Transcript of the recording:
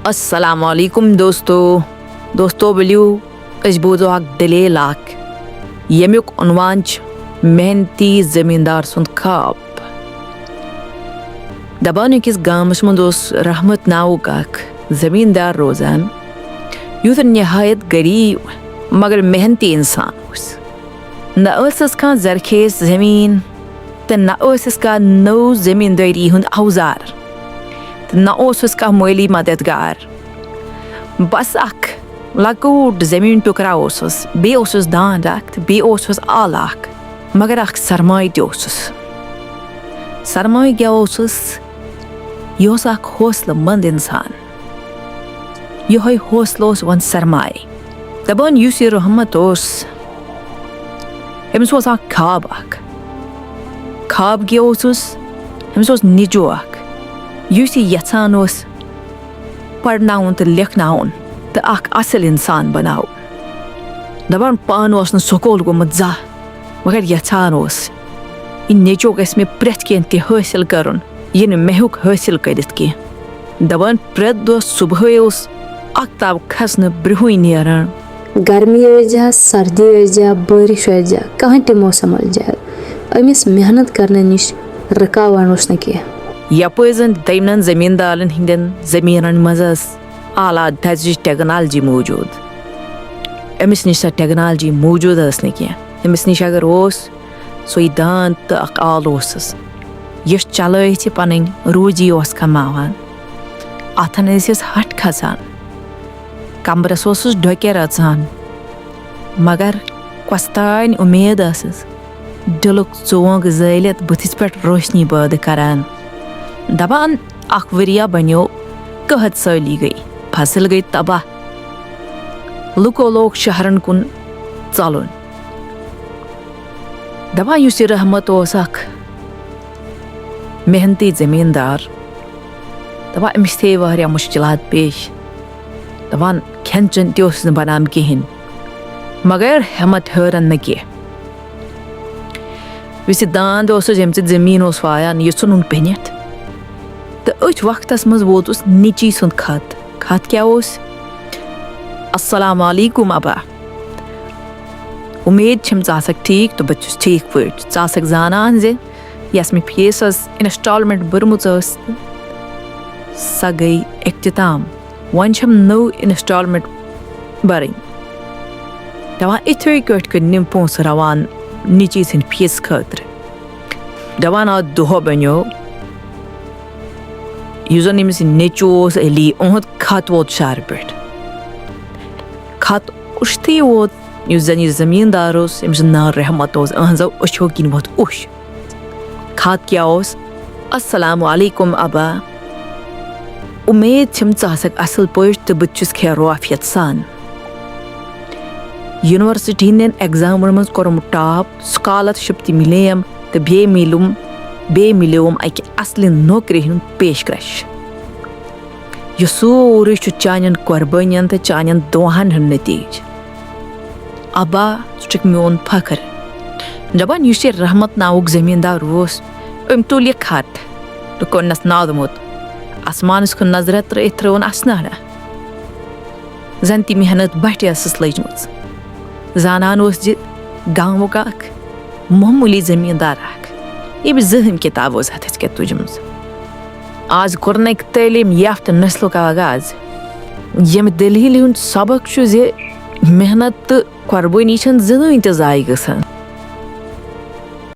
अस्सलाम वालेकुम दोस्तों बलियो अस बोजो अक दलील यमुक उन्वान मेहनती जमींदार सुंद ख्वाब। दपान अकिस गामस मज रहमत नावुक अख जमींदार रोजान युथ नहायत गरीब मगर मेहनती इंसान न कह जरखेज जमीन तो न कह नौ जमींदारी हुंद औजार न कह माली मददगार बस अख लकूट जमीन टुकरा बे दांद अख बे आल अख मगर अख सरमाय सरमाय क्या यह अख हौसला मंद इंसान ये हौसला वन सरमाय दपान युस यह रहमत अमिस ख्वाब क्या अमिस निचो अख युस यछान पढ़नाउन तो लिखनाउन तो अख असल इंसान बनाओ दपान पान स्कूल गोमुत जा मगर यछान यह नेचो गस मे प्रेथ कह तह हासिल करुन यह मे हेक हासिल करित कह दपान प्रेथ दह सुबह अख्ताब खसन ब्रुह नेरान गर्मी जा सर्दी जा बारिश जा कह तह मौसम जा अमिस मेहनत करने निश रुकावान न कह यपन तमन जमींदारन हिंदन जमीनन मज आला दर्ज टेक्नोलॉजी मौजूद अमिस निश सो टेक्नोलॉजी मौजूद न कह अमिस निश अगर सो दांद तो अख आल यह चलत पन रोजी कमावान अथन हट खसान कमरस डोकर अचान मगर कस्तान उम्मीद दिलुक चोंग जलित बुथिस पे रोशनी बद करान दपान अख वरिया बनो कहत सली गई फसल गई तबाह लुको लोग शहरन कुन चलन दपान युस रहमत अख मेहनती जमींदार दपान अमिस थे वारिया मुश्किलात पेश दपान खेन चन तह बनान कहें मगर हिम्मत हरन न कह विस दांद यम जमीन वायान यह नुन पेनित तो अथ वक्त मज वोत निची सुंद खत क्या अस्सलाम वालेकुम अबा उम्मीद छम ज़ासक ठीक तो बच्चुस ठीक पे ज़ासक जानान जे यस मे फीस इंस्टॉलमेंट बरमुच सा गई इख्तिताम वन छम नौ इंस्टॉलमेंट बरन दपान इथे कट कर निम पोस रवान निची सन फीस खतर दपान आ दह बनो युजन अमिस नेचो अली उहद खत वोत शहर पे खत उश्ती वोत युस जन यह जमींदार अमिस नाव रहमत अहजो अशो किन वोत उश खत क्या अस्सलाम वालेकुम अबा उम्मीद छम ज़ासक असल पे तो बचुस खैरोफियत सान यूनिवर्सिटी हिंदन एग्जामन मज कोरम टॉप स्कॉलरशिप ति मिलेम तो बे मिलोम अक असल नौकरी हुंद पेशकश यह सोरे चान कुर्बानियन तो चान दुआन हुंद नतीज अबा सह मोन फखर दपान युस यह रहमत नावुक जमींदार अम तुल यह खत तो कोनस नादमुत आसमानस कुन नजर त्रित त्रोन असनाना जन ती मेहनत बट लजम जानान गाँव मामूली जमींदार यह जहन किताब हथ के तुजम आज कोरन तलीम याफ्त नस्लुक आगाज यम दलील हुंद सबक मेहनत तो कुर्बानी जहन त जाय गसान